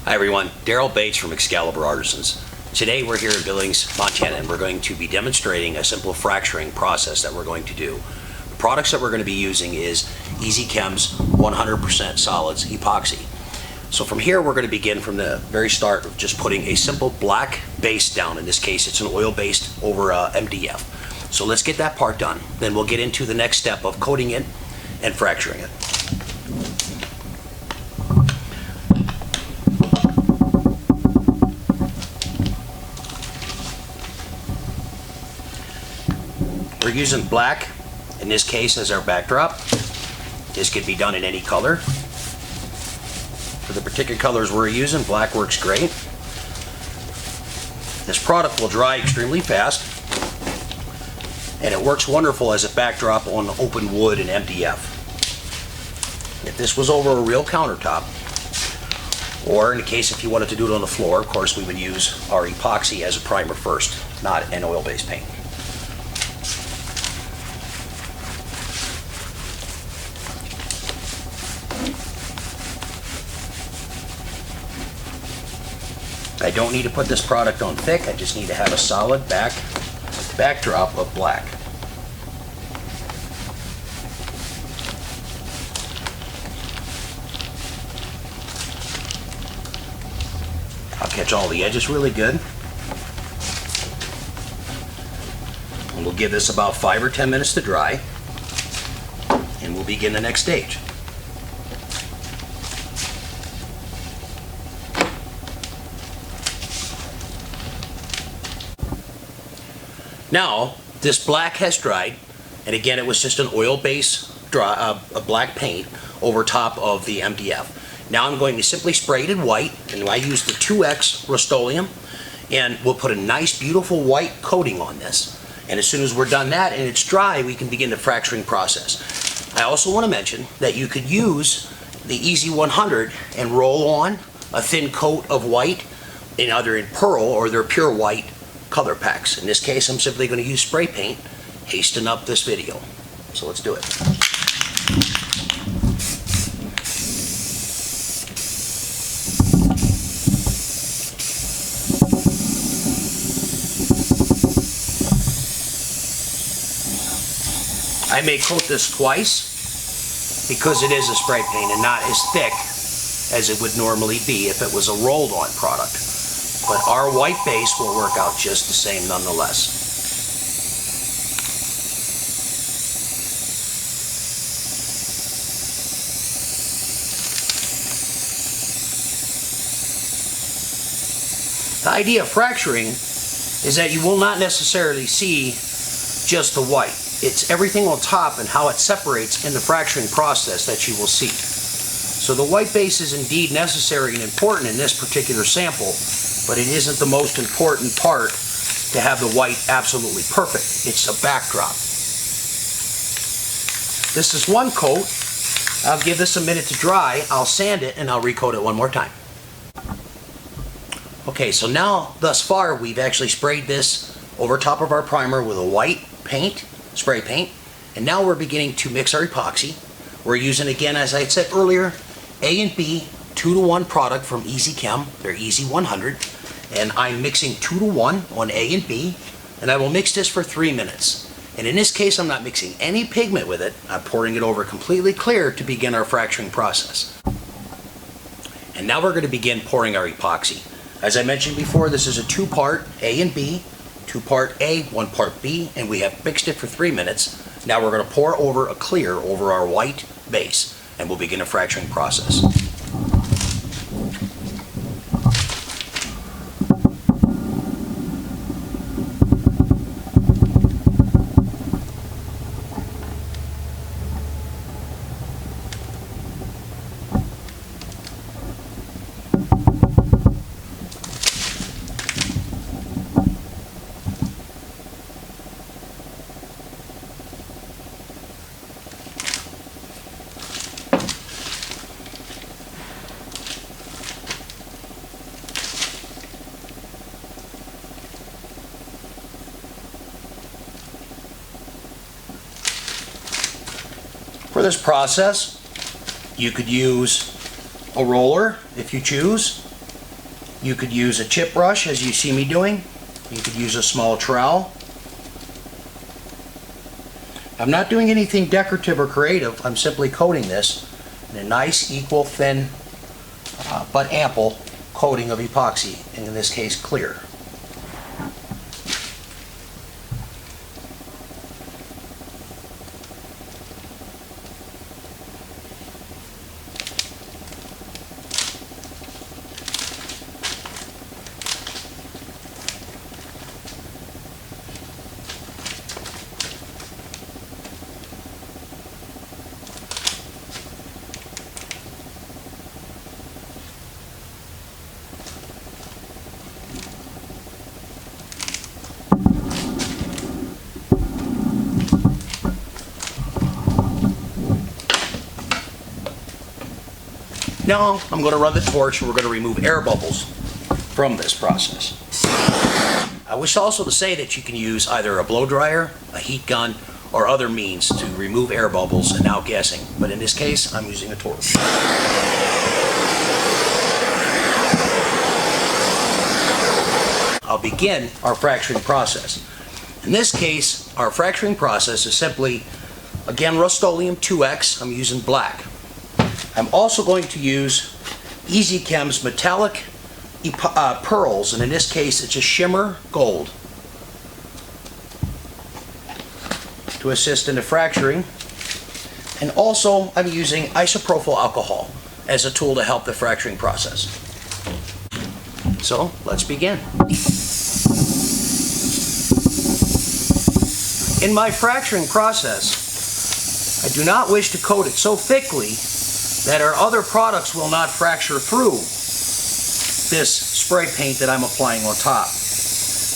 Hi everyone, Daryl Bates from Excalibur Artisans. Today we're here in Billings, Montana, and we're going to be demonstrating a simple fracturing process that we're going to do. The products that we're going to be using is EZCHEM's 100% solids epoxy. So from here we're going to begin from the very start of just putting a simple black base down. In this case it's an oil based over MDF. So let's get that part done. Then we'll get into the next step of coating it and fracturing it. We're using black, in this case, as our backdrop. This could be done in any color. For the particular colors we're using, black works great. This product will dry extremely fast, and it works wonderful as a backdrop on open wood and MDF. If this was over a real countertop, or in the case if you wanted to do it on the floor, of course we would use our epoxy as a primer first, not an oil-based paint. I don't need to put this product on thick, I just need to have a solid backdrop of black. I'll catch all the edges really good. And we'll give this about 5 or 10 minutes to dry, and we'll begin the next stage. Now, this black has dried, and again it was just an oil-based a black paint over top of the MDF. Now I'm going to simply spray it in white, and I use the 2X Rust-Oleum, and we'll put a nice beautiful white coating on this. And as soon as we're done that and it's dry, we can begin the fracturing process. I also want to mention that you could use the EZ100 and roll on a thin coat of white, either in pearl or their pure white color packs. In this case, I'm simply going to use spray paint, hasten up this video. So let's do it. I may coat this twice because it is a spray paint and not as thick as it would normally be if it was a rolled on product. But our white base will work out just the same nonetheless. The idea of fracturing is that you will not necessarily see just the white. It's everything on top and how it separates in the fracturing process that you will see. So the white base is indeed necessary and important in this particular sample, but it isn't the most important part to have the white absolutely perfect. It's a backdrop. This is one coat. I'll give this a minute to dry. I'll sand it and I'll recoat it one more time. Okay, so now thus far we've actually sprayed this over top of our primer with a white paint, spray paint, and now we're beginning to mix our epoxy. We're using, again, as I said earlier, A and B 2-to-1 product from EZCHEM, their EZ100, and I'm mixing 2-to-1 on A and B, and I will mix this for 3 minutes. And in this case, I'm not mixing any pigment with it. I'm pouring it over completely clear to begin our fracturing process. And now we're going to begin pouring our epoxy. As I mentioned before, this is a 2-part A and B, 2-part A, 1-part B, and we have mixed it for 3 minutes. Now we're going to pour over a clear over our white base, and we'll begin a fracturing process. For this process, you could use a roller if you choose, You could use a chip brush, as you see me doing. You could use a small trowel. I'm not doing anything decorative or creative. I'm simply coating this in a nice, equal, thin, but ample coating of epoxy, and in this case, clear. Now I'm going to run the torch and we're going to remove air bubbles from this process. I wish also to say that you can use either a blow dryer, a heat gun, or other means to remove air bubbles and outgassing, but in this case I'm using a torch. I'll begin our fracturing process. In this case, our fracturing process is simply, again, Rust-Oleum 2X. I'm using black. I'm also going to use EZCHEM's metallic pearls, and in this case it's a shimmer gold, to assist in the fracturing. And also I'm using isopropyl alcohol as a tool to help the fracturing process. So let's begin. In my fracturing process, I do not wish to coat it so thickly that our other products will not fracture through this spray paint that I'm applying on top.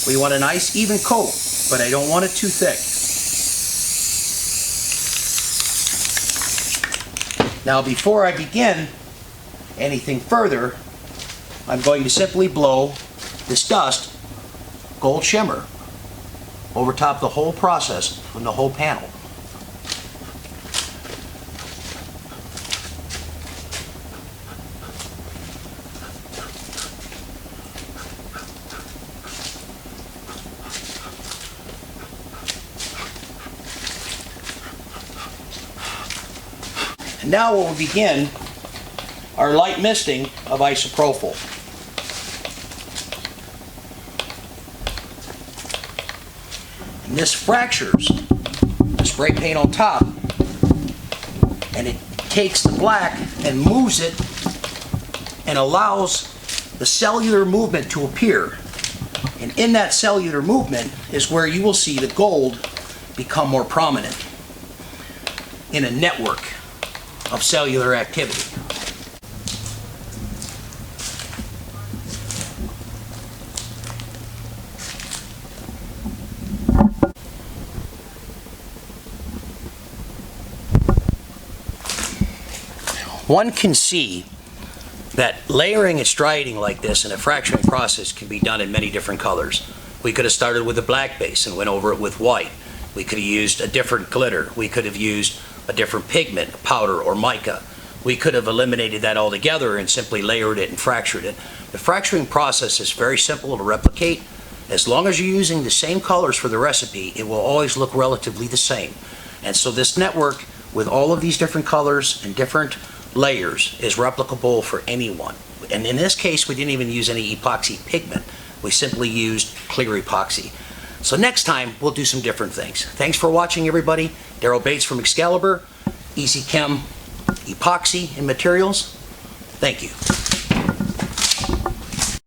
We want a nice even coat, but I don't want it too thick. Now before I begin anything further, I'm going to simply blow this dust, gold shimmer, over top the whole process from the whole panel. And now we'll begin our light misting of isopropyl. And this fractures the spray paint on top, and it takes the black and moves it and allows the cellular movement to appear. And in that cellular movement is where you will see the gold become more prominent in a network of cellular activity. One can see that layering and striating like this in a fracturing process can be done in many different colors. We could have started with a black base and went over it with white. We could have used a different glitter. We could have used a different pigment, powder or mica. We could have eliminated that altogether and simply layered it and fractured it. The fracturing process is very simple to replicate. As long as you're using the same colors for the recipe, it will always look relatively the same. And so this network with all of these different colors and different layers is replicable for anyone. And in this case, we didn't even use any epoxy pigment. We simply used clear epoxy. So next time, we'll do some different things. Thanks for watching, everybody. Daryl Bates from Excalibur, EZCHEM Epoxy and Materials. Thank you.